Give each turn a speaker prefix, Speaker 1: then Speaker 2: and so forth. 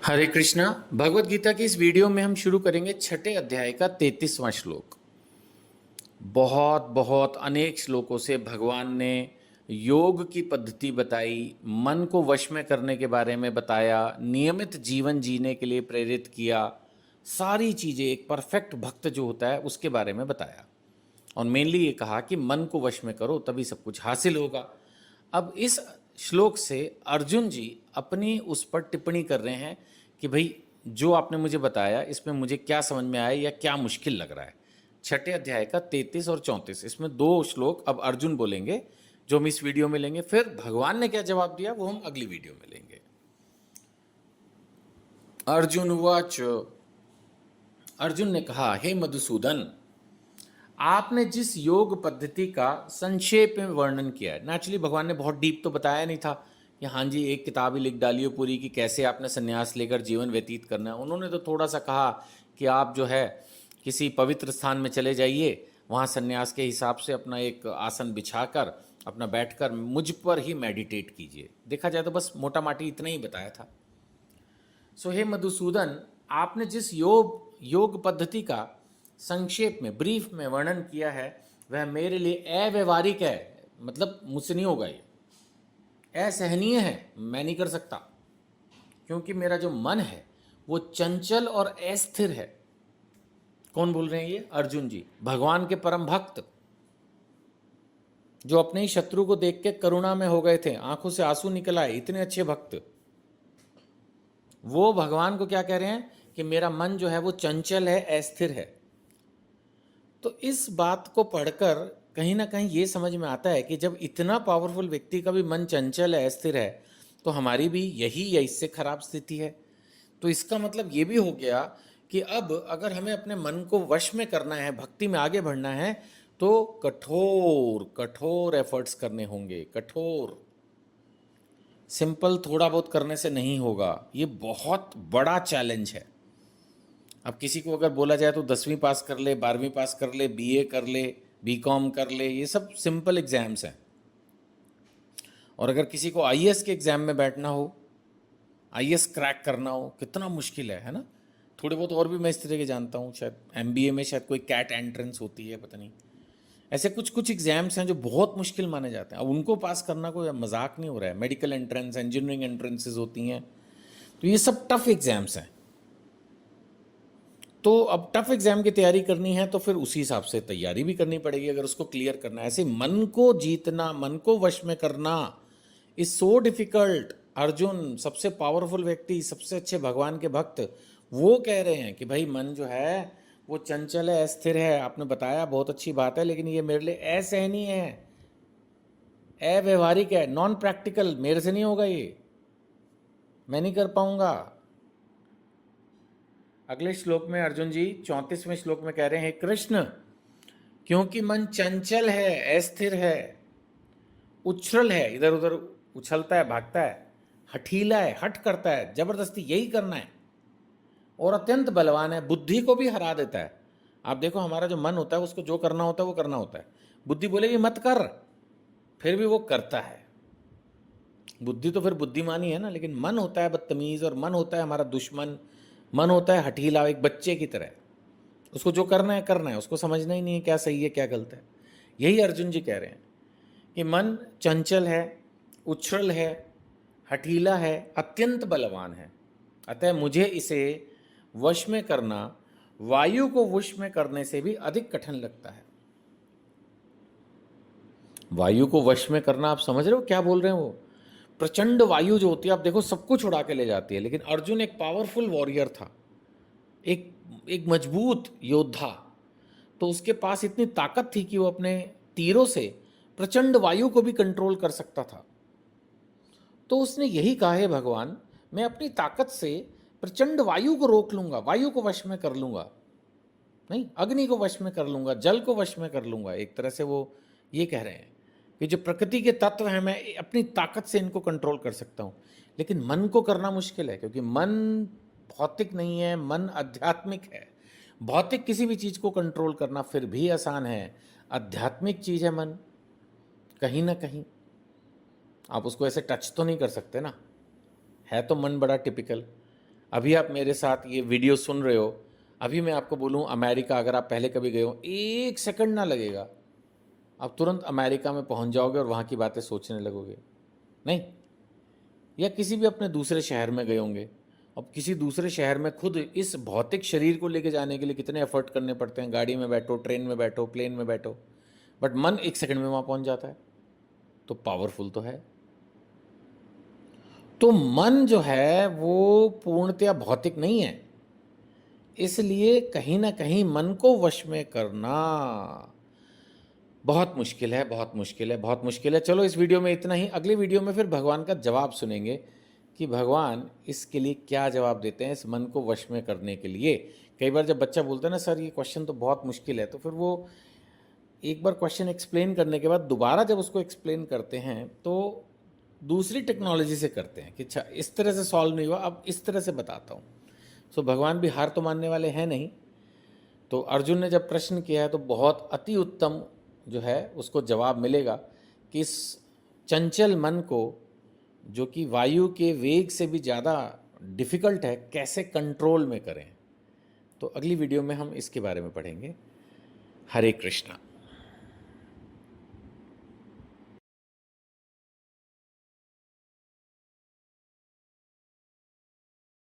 Speaker 1: हरे कृष्णा। भगवत गीता की इस वीडियो में हम शुरू करेंगे छठे अध्याय का 33वां श्लोक। बहुत बहुत अनेक श्लोकों से भगवान ने योग की पद्धति बताई, मन को वश में करने के बारे में बताया, नियमित जीवन जीने के लिए प्रेरित किया, सारी चीज़ें एक परफेक्ट भक्त जो होता है उसके बारे में बताया। और मेनली ये कहा कि मन को वश में करो तभी सब कुछ हासिल होगा। अब इस श्लोक से अर्जुन जी अपनी उस पर टिप्पणी कर रहे हैं कि भाई जो आपने मुझे बताया इसमें मुझे क्या समझ में आया या क्या मुश्किल लग रहा है। छठे अध्याय का 33 और 34 इसमें दो श्लोक अब अर्जुन बोलेंगे जो हम इस वीडियो में लेंगे। फिर भगवान ने क्या जवाब दिया वो हम अगली वीडियो में लेंगे। अर्जुन उवाच। अर्जुन ने कहा, हे मधुसूदन, आपने जिस योग पद्धति का संक्षेप में वर्णन किया है, नेचुरली भगवान ने बहुत डीप तो बताया नहीं था कि हाँ जी एक किताब ही लिख डालिए पूरी कि कैसे आपने संन्यास लेकर जीवन व्यतीत करना है। उन्होंने तो थोड़ा सा कहा कि आप जो है किसी पवित्र स्थान में चले जाइए, वहाँ संन्यास के हिसाब से अपना एक आसन बिछाकर अपना बैठकर मुझ पर ही मेडिटेट कीजिए। देखा जाए तो बस मोटा माटी इतना ही बताया था। सो हे मधुसूदन, आपने जिस योग पद्धति का संक्षेप में ब्रीफ में वर्णन किया है वह मेरे लिए अव्यवहारिक है, मतलब मुझसे नहीं होगा, ये असहनीय है, मैं नहीं कर सकता, क्योंकि मेरा जो मन है वो चंचल और अस्थिर है। कौन बोल रहे हैं ये? अर्जुन जी, भगवान के परम भक्त जो अपने ही शत्रु को देख के करुणा में हो गए थे, आंखों से आंसू निकल आए, इतने अच्छे भक्त वो भगवान को क्या कह रहे हैं कि मेरा मन जो है वो चंचल है, अस्थिर है। तो इस बात को पढ़कर कहीं ना कहीं ये समझ में आता है कि जब इतना पावरफुल व्यक्ति का भी मन चंचल है, अस्थिर है, तो हमारी भी यही या इससे खराब स्थिति है। तो इसका मतलब ये भी हो गया कि अब अगर हमें अपने मन को वश में करना है, भक्ति में आगे बढ़ना है, तो कठोर कठोर एफर्ट्स करने होंगे। कठोर, सिंपल थोड़ा बहुत करने से नहीं होगा, ये बहुत बड़ा चैलेंज है। अब किसी को अगर बोला जाए तो 10वीं पास कर ले, 12वीं पास कर ले, बीए कर ले, बीकॉम कर ले, ये सब सिंपल एग्जाम्स हैं। और अगर किसी को आईएएस के एग्जाम में बैठना हो, आईएएस क्रैक करना हो, कितना मुश्किल है ना। थोड़े बहुत और भी मैं इस तरह के जानता हूँ, शायद एमबीए में शायद कोई कैट एंट्रेंस होती है, पता नहीं। ऐसे कुछ कुछ एग्जाम्स हैं जो बहुत मुश्किल माने जाते हैं। अब उनको पास करना कोई मजाक नहीं हो रहा है। मेडिकल एंट्रेंस, इंजीनियरिंग एंट्रेंसेज होती हैं, तो ये सब टफ एग्जाम्स हैं। तो अब टफ एग्जाम की तैयारी करनी है तो फिर उसी हिसाब से तैयारी भी करनी पड़ेगी अगर उसको क्लियर करना है। ऐसे मन को जीतना, मन को वश में करना इज सो डिफिकल्ट। अर्जुन सबसे पावरफुल व्यक्ति, सबसे अच्छे भगवान के भक्त, वो कह रहे हैं कि भाई मन जो है वो चंचल है, अस्थिर है। आपने बताया बहुत अच्छी बात है, लेकिन ये मेरे लिए असहनीय है, अव्यवहारिक है, नॉन प्रैक्टिकल, मेरे से नहीं होगा, ये मैं नहीं कर पाऊंगा। अगले श्लोक में अर्जुन जी 34वें श्लोक में कह रहे हैं, कृष्ण, क्योंकि मन चंचल है, अस्थिर है, उछल है, इधर उधर उछलता है, भागता है, हठीला है, हट करता है, जबरदस्ती यही करना है, और अत्यंत बलवान है, बुद्धि को भी हरा देता है। आप देखो हमारा जो मन होता है उसको जो करना होता है वो करना होता है। बुद्धि बोलेगी मत कर, फिर भी वो करता है। बुद्धि तो फिर बुद्धिमानी है ना, लेकिन मन होता है बदतमीज, और मन होता है हमारा दुश्मन। मन होता है हठीला, एक बच्चे की तरह। उसको जो करना है करना है, उसको समझना ही नहीं है क्या सही है क्या गलत है। यही अर्जुन जी कह रहे हैं कि मन चंचल है, उछल है, हठीला है, अत्यंत बलवान है। अतः मुझे इसे वश में करना वायु को वश में करने से भी अधिक कठिन लगता है। वायु को वश में करना, आप समझ रहे हो क्या बोल रहे हैं? वो प्रचंड वायु जो होती है, आप देखो सब कुछ उड़ा के ले जाती है, लेकिन अर्जुन एक पावरफुल वॉरियर था, एक एक मजबूत योद्धा। तो उसके पास इतनी ताकत थी कि वो अपने तीरों से प्रचंड वायु को भी कंट्रोल कर सकता था। तो उसने यही कहा है, भगवान मैं अपनी ताकत से प्रचंड वायु को रोक लूंगा, वायु को वश में कर लूंगा, नहीं अग्नि को वश में कर लूंगा, जल को वश में कर लूंगा। एक तरह से वो ये कह रहे हैं कि जो प्रकृति के तत्व हैं मैं अपनी ताकत से इनको कंट्रोल कर सकता हूँ। लेकिन मन को करना मुश्किल है, क्योंकि मन भौतिक नहीं है, मन आध्यात्मिक है। भौतिक किसी भी चीज़ को कंट्रोल करना फिर भी आसान है, आध्यात्मिक चीज़ है मन, कहीं ना कहीं आप उसको ऐसे टच तो नहीं कर सकते ना। है तो मन बड़ा टिपिकल। अभी आप मेरे साथ ये वीडियो सुन रहे हो, अभी मैं आपको बोलूँ अमेरिका, अगर आप पहले कभी गए हो, 1 सेकंड ना लगेगा, आप तुरंत अमेरिका में पहुंच जाओगे और वहाँ की बातें सोचने लगोगे। नहीं, या किसी भी अपने दूसरे शहर में गए होंगे। अब किसी दूसरे शहर में खुद इस भौतिक शरीर को लेके जाने के लिए कितने एफर्ट करने पड़ते हैं, गाड़ी में बैठो, ट्रेन में बैठो, प्लेन में बैठो, बट मन 1 सेकंड में वहाँ पहुँच जाता है। तो पावरफुल तो है। तो मन जो है वो पूर्णतया भौतिक नहीं है, इसलिए कहीं ना कहीं मन को वश में करना बहुत मुश्किल है, बहुत मुश्किल है, बहुत मुश्किल है। चलो इस वीडियो में इतना ही, अगली वीडियो में फिर भगवान का जवाब सुनेंगे कि भगवान इसके लिए क्या जवाब देते हैं, इस मन को वश में करने के लिए। कई बार जब बच्चा बोलता है ना सर ये क्वेश्चन तो बहुत मुश्किल है, तो फिर वो एक बार क्वेश्चन एक्सप्लेन करने के बाद दोबारा जब उसको एक्सप्लेन करते हैं तो दूसरी टेक्नोलॉजी से करते हैं कि अच्छा इस तरह से सॉल्व नहीं हुआ, अब इस तरह से बताता हूँ। सो भगवान भी हार तो मानने वाले हैं नहीं। तो अर्जुन ने जब प्रश्न किया है तो बहुत अति उत्तम जो है उसको जवाब मिलेगा कि इस चंचल मन को, जो कि वायु के वेग से भी ज़्यादा डिफ़िकल्ट है, कैसे कंट्रोल में करें। तो अगली वीडियो में हम इसके बारे में पढ़ेंगे। हरे कृष्णा।